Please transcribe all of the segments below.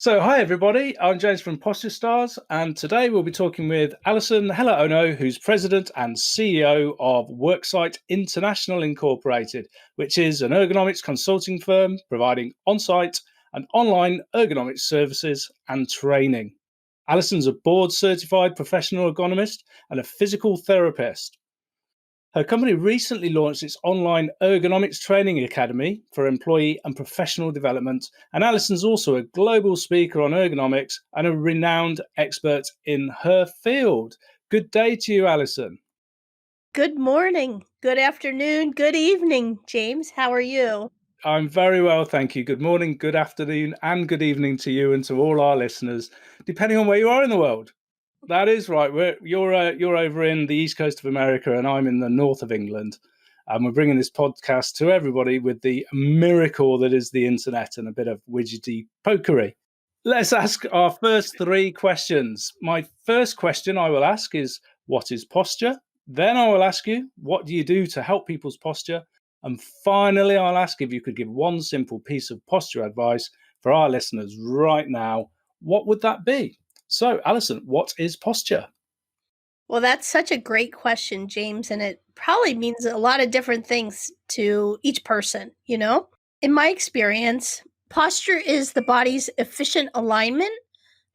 So, hi everybody, I'm James from Posture Stars, and today we'll be talking with Alison Heller-Ono, who's President and CEO of Worksite International Incorporated, which is an ergonomics consulting firm providing on-site and online ergonomics services and training. Alison's a board-certified professional ergonomist and a physical therapist. Her company recently launched its online ergonomics training academy for employee and professional development. And Alison's also a global speaker on ergonomics and a renowned expert in her field. Good day to you, Alison. Good morning, good afternoon, good evening, James. How are you? I'm very well, thank you. Good morning, good afternoon, and good evening to you and to all our listeners, depending on where you are in the world. That is right. You're over in the east coast of America, and I'm in the north of England. And we're bringing this podcast to everybody with the miracle that is the internet and a bit of widgety pokery. Let's ask our first three questions. My first question I will ask is, what is posture? Then I will ask you, what do you do to help people's posture? And finally, I'll ask if you could give one simple piece of posture advice for our listeners right now. What would that be? So, Alison, what is posture? Well, that's such a great question, James, and it probably means a lot of different things to each person, In my experience, posture is the body's efficient alignment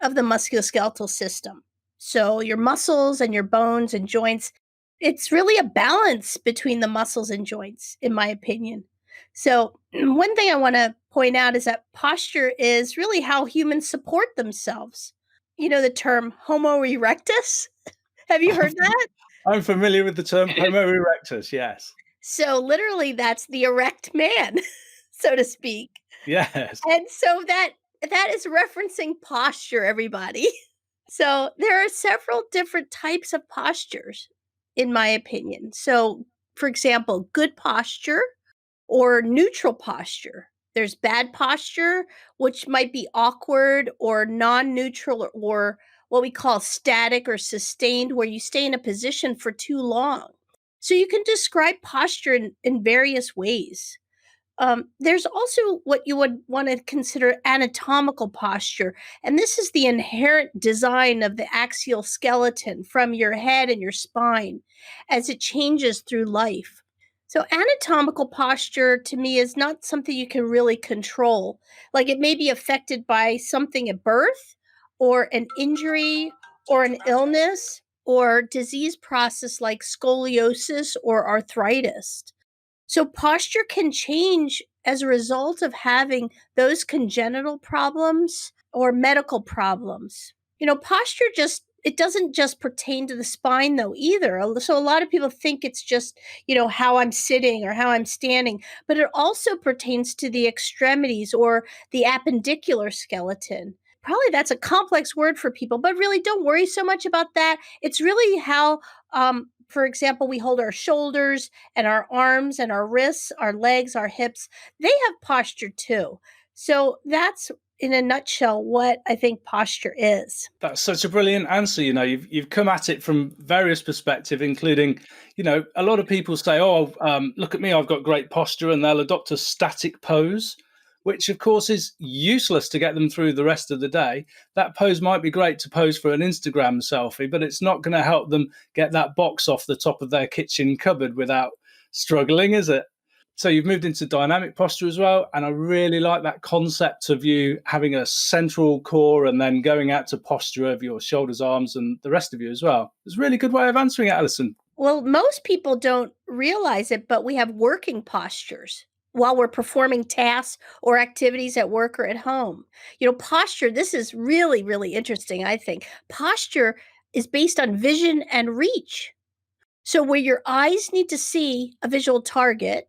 of the musculoskeletal system. So, your muscles and your bones and joints, it's really a balance between the muscles and joints, in my opinion. So, one thing I want to point out is that posture is really how humans support themselves. You know the term Homo erectus? Have you heard that? I'm familiar with the term Homo erectus, yes. So, literally, that's the erect man, so to speak. Yes. And so that is referencing posture, everybody. So, there are several different types of postures, in my opinion. So, for example, good posture or neutral posture. There's bad posture, which might be awkward or non neutral or what we call static or sustained, where you stay in a position for too long. So, you can describe posture in various ways. There's also what you would want to consider anatomical posture. And this is the inherent design of the axial skeleton from your head and your spine as it changes through life. So, anatomical posture to me is not something you can really control. Like it may be affected by something at birth, or an injury, or an illness, or disease process like scoliosis or arthritis. So posture can change as a result of having those congenital problems or medical problems. Posture just it doesn't just pertain to the spine though either. So a lot of people think it's just, how I'm sitting or how I'm standing, but it also pertains to the extremities or the appendicular skeleton. Probably that's a complex word for people, but really don't worry so much about that. It's really how for example, we hold our shoulders and our arms and our wrists, our legs, our hips. They have posture too. So that's in a nutshell what I think posture is. That's such a brilliant answer. You've come at it from various perspectives, including, a lot of people say, "Oh, look at me, I've got great posture," and they'll adopt a static pose, which of course is useless to get them through the rest of the day. That pose might be great to pose for an Instagram selfie, but it's not going to help them get that box off the top of their kitchen cupboard without struggling, is it? So you've moved into dynamic posture as well. And I really like that concept of you having a central core and then going out to posture of your shoulders, arms, and the rest of you as well. It's a really good way of answering it, Alison. Well, most people don't realize it, but we have working postures while we're performing tasks or activities at work or at home. Posture, this is really, really interesting, I think. Posture is based on vision and reach. So, where your eyes need to see a visual target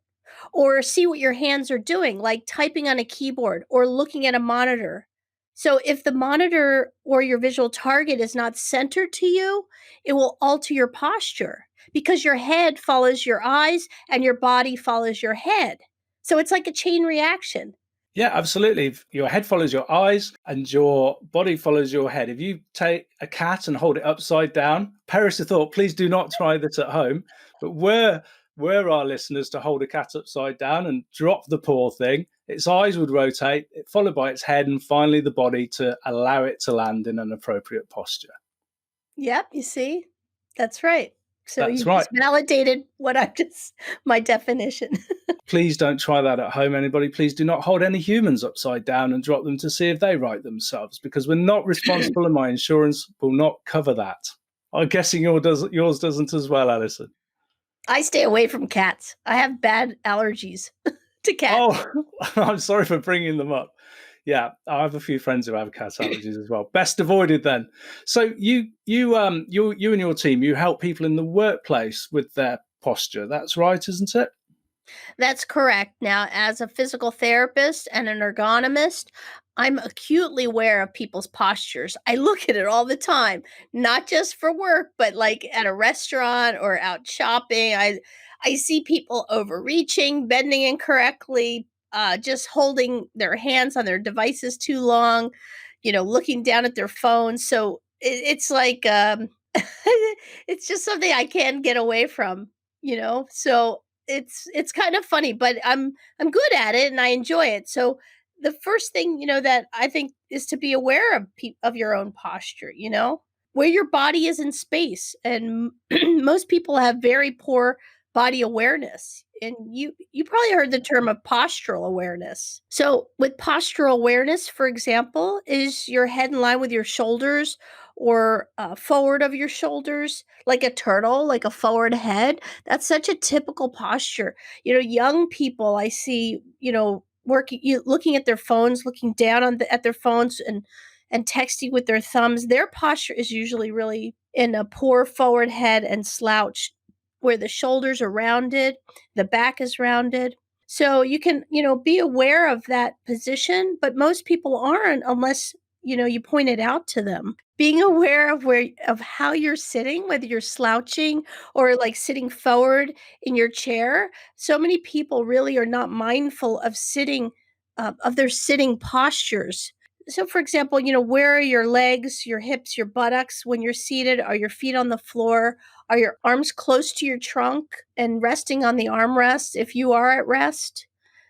or see what your hands are doing, like typing on a keyboard or looking at a monitor. So, if the monitor or your visual target is not centered to you, it will alter your posture because your head follows your eyes and your body follows your head. So, it's like a chain reaction. Yeah, absolutely. If your head follows your eyes and your body follows your head. If you take a cat and hold it upside down, perish the thought, please do not try this at home. But were our listeners to hold a cat upside down and drop the poor thing, its eyes would rotate, followed by its head, and finally the body to allow it to land in an appropriate posture. Yep, you see? That's right. So That's you right. just validated what my definition. Please don't try that at home, anybody. Please do not hold any humans upside down and drop them to see if they right themselves, because we're not responsible and my insurance will not cover that. I'm guessing yours doesn't as well, Alison. I stay away from cats. I have bad allergies to cats. Oh, I'm sorry for bringing them up. Yeah, I have a few friends who have cat allergies as well. Best avoided then. So you and your team, you help people in the workplace with their posture. That's right, isn't it? That's correct. Now, as a physical therapist and an ergonomist, I'm acutely aware of people's postures. I look at it all the time, not just for work, but like at a restaurant or out shopping. I see people overreaching, bending incorrectly, just holding their hands on their devices too long, looking down at their phones. So it's like it's just something I can't get away from. So it's kind of funny, but I'm good at it and I enjoy it. So the first thing, that I think is to be aware of your own posture, where your body is in space. And most people have very poor body awareness. And you probably heard the term of postural awareness. So with postural awareness, for example, is your head in line with your shoulders or forward of your shoulders, like a turtle, like a forward head. That's such a typical posture. Young people I see, looking at their phones, looking down at their phones and texting with their thumbs. Their posture is usually really in a poor forward head and slouched, where the shoulders are rounded, the back is rounded. So you can, be aware of that position, but most people aren't unless, you point it out to them. Being aware of how you're sitting, whether you're slouching or like sitting forward in your chair. So many people really are not mindful of of their sitting postures. So, for example, where are your legs, your hips, your buttocks when you're seated? Are your feet on the floor? Are your arms close to your trunk and resting on the armrest if you are at rest?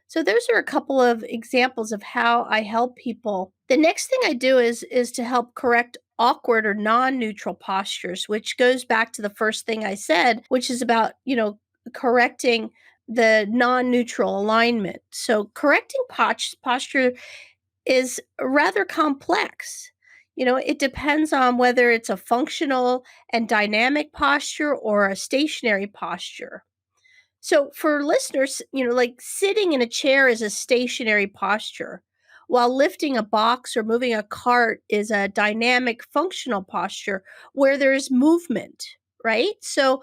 So those are a couple of examples of how I help people. The next thing I do is to help correct awkward or non-neutral postures, which goes back to the first thing I said, which is about, correcting the non-neutral alignment. So correcting posture is rather complex. It depends on whether it's a functional and dynamic posture or a stationary posture. So for listeners, like sitting in a chair is a stationary posture, while lifting a box or moving a cart is a dynamic functional posture where there's movement, right? So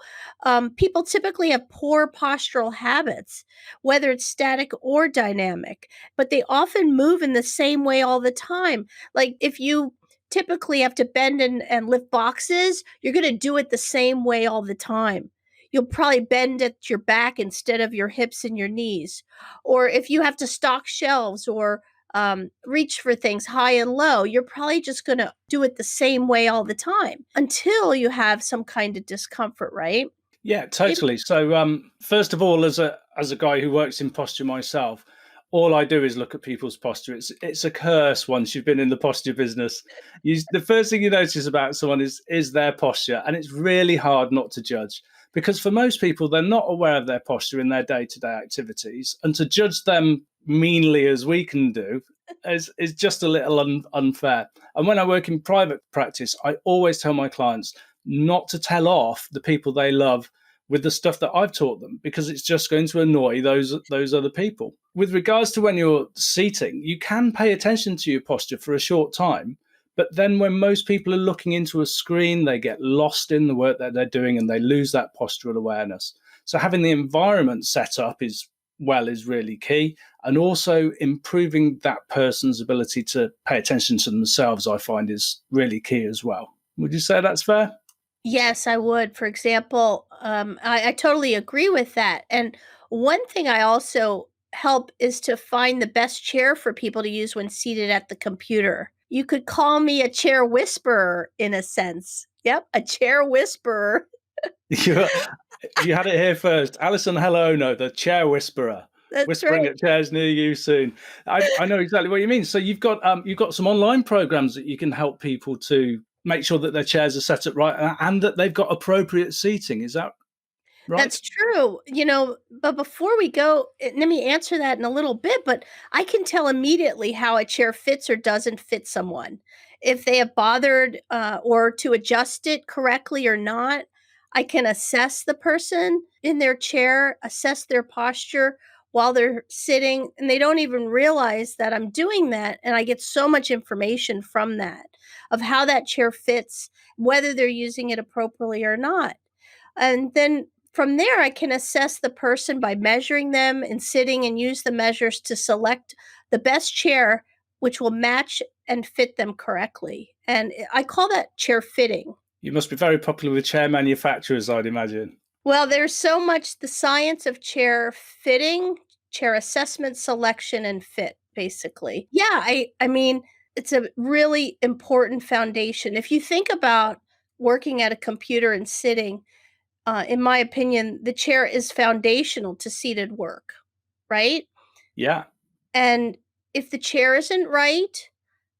people typically have poor postural habits, whether it's static or dynamic, but they often move in the same way all the time. Like if you typically have to bend and lift boxes, you're going to do it the same way all the time. You'll probably bend at your back instead of your hips and your knees. Or if you have to stock shelves or reach for things high and low, you're probably just going to do it the same way all the time until you have some kind of discomfort, right? Yeah, totally. So, first of all, as a guy who works in posture myself, all I do is look at people's posture. It's a curse once you've been in the posture business. The first thing you notice about someone is their posture, and it's really hard not to judge, because for most people, they're not aware of their posture in their day-to-day activities, and to judge them meanly as we can do is just a little unfair. And when I work in private practice, I always tell my clients not to tell off the people they love with the stuff that I've taught them, because it's just going to annoy those other people. With regards to when you're seating, you can pay attention to your posture for a short time, but then when most people are looking into a screen, they get lost in the work that they're doing and they lose that postural awareness. So having the environment set up is really key, and also improving that person's ability to pay attention to themselves, I find, is really key as well. Would you say that's fair? Yes, I would. For example, I totally agree with that. And one thing I also help is to find the best chair for people to use when seated at the computer. You could call me a chair whisperer in a sense. Yep, a chair whisperer. You had it here first. Alison Heller-Ono, the chair whisperer. That's Whispering right. at chairs near you soon. I know exactly what you mean. So you've got some online programs that you can help people to make sure that their chairs are set up right and that they've got appropriate seating. Is that right? That's true. But before we go, let me answer that in a little bit, but I can tell immediately how a chair fits or doesn't fit someone. If they have bothered or to adjust it correctly or not, I can assess the person in their chair, assess their posture while they're sitting, and they don't even realize that I'm doing that. And I get so much information from that of how that chair fits, whether they're using it appropriately or not. And then from there, I can assess the person by measuring them and sitting and use the measures to select the best chair, which will match and fit them correctly. And I call that chair fitting. You must be very popular with chair manufacturers, I'd imagine. Well, there's so much the science of chair fitting, chair assessment, selection, and fit, basically. Yeah, I mean, it's a really important foundation. If you think about working at a computer and sitting, in my opinion, the chair is foundational to seated work, right? Yeah. And if the chair isn't right,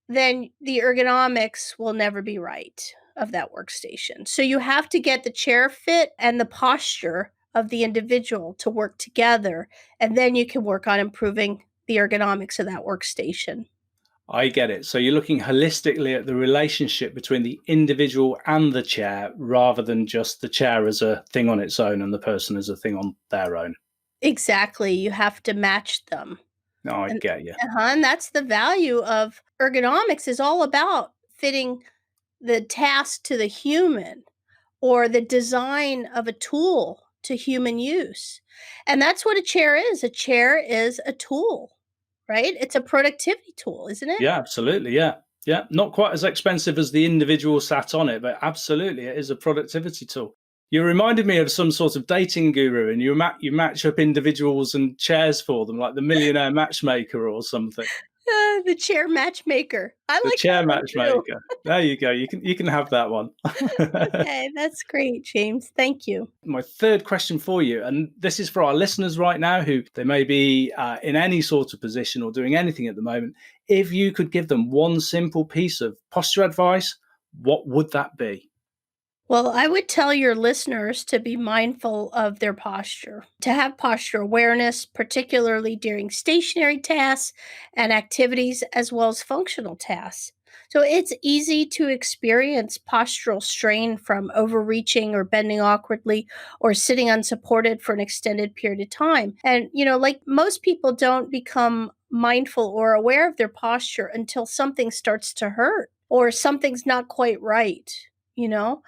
then the ergonomics will never be right of that workstation. So you have to get the chair fit and the posture of the individual to work together, and then you can work on improving the ergonomics of that workstation. I get it. So you're looking holistically at the relationship between the individual and the chair rather than just the chair as a thing on its own and the person as a thing on their own. Exactly. You have to match them. No, I And, get you. and that's the value of ergonomics, is all about fitting the task to the human or the design of a tool to human use. And that's what a chair is. A chair is a tool, right? It's a productivity tool, isn't it? Yeah, absolutely. Yeah. Yeah. Not quite as expensive as the individual sat on it, but absolutely it is a productivity tool. You reminded me of some sort of dating guru, and you match up individuals and chairs for them, like the millionaire matchmaker or something. The chair matchmaker. I The like chair that one too. matchmaker. There you go. You can have that one. Okay, that's great, James. Thank you. My third question for you, and this is for our listeners right now who they may be in any sort of position or doing anything at the moment. If you could give them one simple piece of posture advice, what would that be? Well, I would tell your listeners to be mindful of their posture, to have posture awareness, particularly during stationary tasks and activities, as well as functional tasks. So it's easy to experience postural strain from overreaching or bending awkwardly or sitting unsupported for an extended period of time. And, like most people don't become mindful or aware of their posture until something starts to hurt or something's not quite right, you know?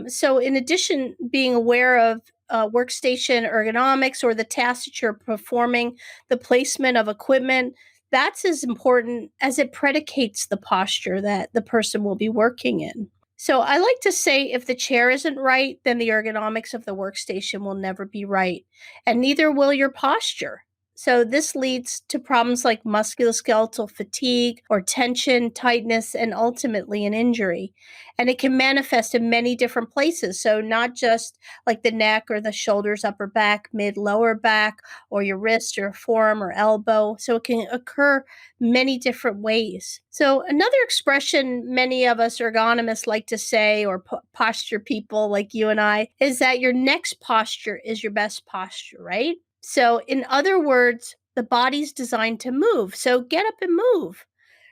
So, in addition, being aware of workstation ergonomics or the tasks that you're performing, the placement of equipment, that's as important as it predicates the posture that the person will be working in. So, I like to say if the chair isn't right, then the ergonomics of the workstation will never be right, and neither will your posture. So, this leads to problems like musculoskeletal fatigue or tension, tightness, and ultimately an injury. And it can manifest in many different places. So, not just like the neck or the shoulders, upper back, mid, lower back, or your wrist or forearm or elbow. So, it can occur many different ways. So, another expression many of us ergonomists like to say, or posture people like you and I, is that your next posture is your best posture, right? So, in other words, the body's designed to move. So, get up and move.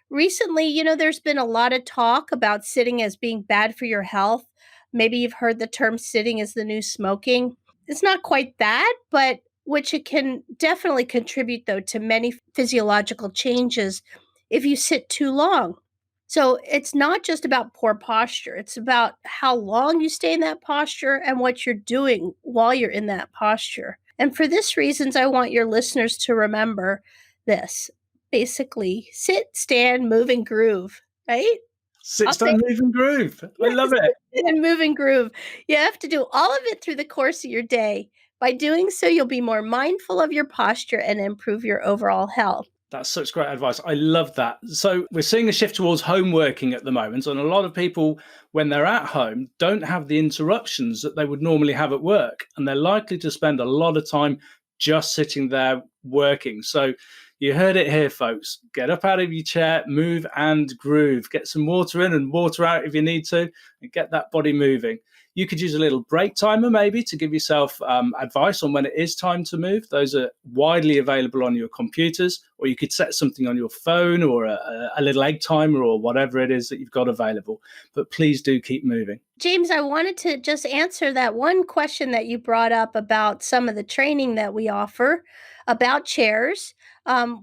Recently, there's been a lot of talk about sitting as being bad for your health. Maybe you've heard the term sitting is the new smoking. It's not quite that, but which it can definitely contribute, though, to many physiological changes if you sit too long. So it's not just about poor posture, it's about how long you stay in that posture and what you're doing while you're in that posture. And for this reasons, I want your listeners to remember this. Basically, sit, stand, move, and groove, right? Sit, I'll say stand, move, and groove. I yes, love it. sit and move and groove. You have to do all of it through the course of your day. By doing so, you'll be more mindful of your posture and improve your overall health. That's such great advice. I love that. So we're seeing a shift towards home working at the moment. And a lot of people, when they're at home, don't have the interruptions that they would normally have at work. And they're likely to spend a lot of time just sitting there working. So you heard it here, folks. Get up out of your chair, move and groove. Get some water in and water out if you need to, and get that body moving. You could use a little break timer maybe to give yourself advice on when it is time to move. Those are widely available on your computers, or you could set something on your phone, or a little egg timer, or whatever it is that you've got available. But please do keep moving. James, I wanted to just answer that one question that you brought up about some of the training that we offer about chairs.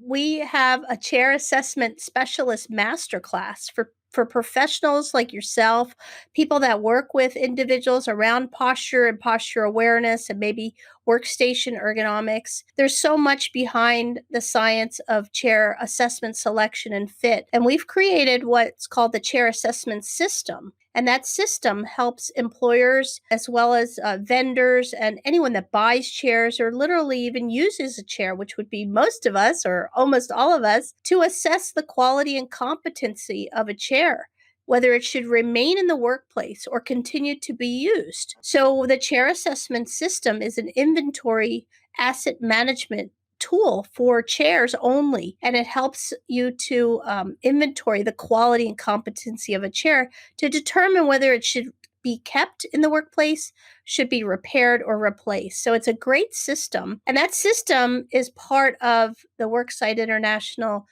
We have a chair assessment specialist masterclass for professionals like yourself, people that work with individuals around posture and posture awareness and maybe workstation ergonomics. There's so much behind the science of chair assessment selection and fit. And we've created what's called the chair assessment system. And that system helps employers as well as vendors and anyone that buys chairs or literally even uses a chair, which would be most of us or almost all of us, to assess the quality and competency of a chair, whether it should remain in the workplace or continue to be used. So the chair assessment system is an inventory asset management tool for chairs only, and it helps you to inventory the quality and competency of a chair to determine whether it should be kept in the workplace, should be repaired or replaced. So it's a great system, and that system is part of the Worksite International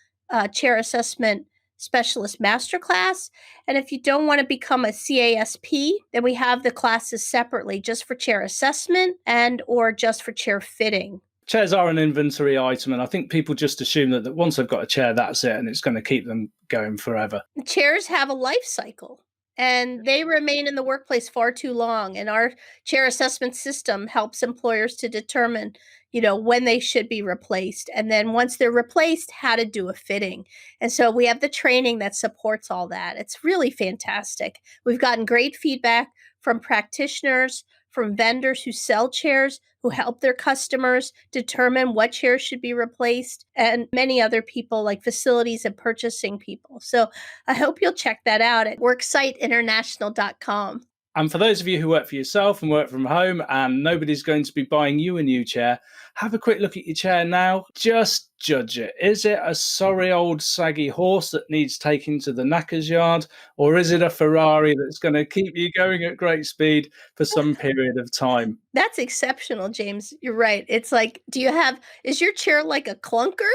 Chair Assessment Specialist Masterclass. And if you don't want to become a CASP, then we have the classes separately, just for chair assessment and or just for chair fitting. Chairs are an inventory item, and I think people just assume that once they've got a chair, that's it, and it's going to keep them going forever. Chairs have a life cycle, and they remain in the workplace far too long. And our chair assessment system helps employers to determine, when they should be replaced. And then once they're replaced, how to do a fitting. And so we have the training that supports all that. It's really fantastic. We've gotten great feedback from practitioners, from vendors who sell chairs, who help their customers determine what chairs should be replaced, and many other people like facilities and purchasing people. So I hope you'll check that out at worksiteinternational.com. And for those of you who work for yourself and work from home and nobody's going to be buying you a new chair, have a quick look at your chair now. Just judge it. Is it a sorry old saggy horse that needs taking to the knacker's yard? Or is it a Ferrari that's going to keep you going at great speed for some period of time? That's exceptional, James. You're right. It's like, is your chair like a clunker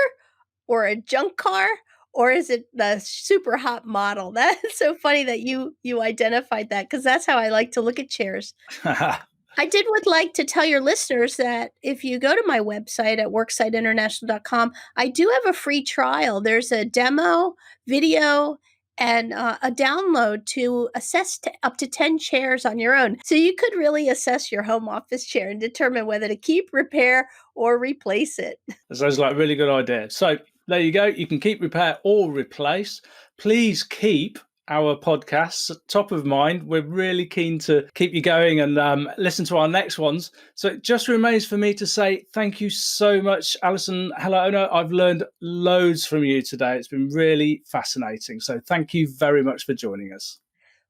or a junk car? Or is it the super hot model? That's so funny that you identified that, because that's how I like to look at chairs. I would like to tell your listeners that if you go to my website at worksiteinternational.com, I do have a free trial. There's a demo video and a download to assess up to 10 chairs on your own. So you could really assess your home office chair and determine whether to keep, repair, or replace it. That sounds like a really good idea. So there you go. You can keep, repair, or replace. Please keep our podcasts top of mind. We're really keen to keep you going and listen to our next ones. So it just remains for me to say thank you so much, Alison Heller-Ono. I've learned loads from you today. It's been really fascinating. So thank you very much for joining us.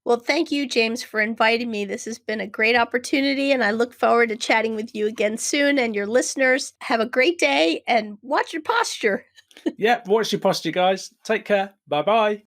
Well, thank you, James, for inviting me. This has been a great opportunity, and I look forward to chatting with you again soon. And your listeners, have a great day and watch your posture. Yeah, watch your posture, guys. Take care. Bye-bye.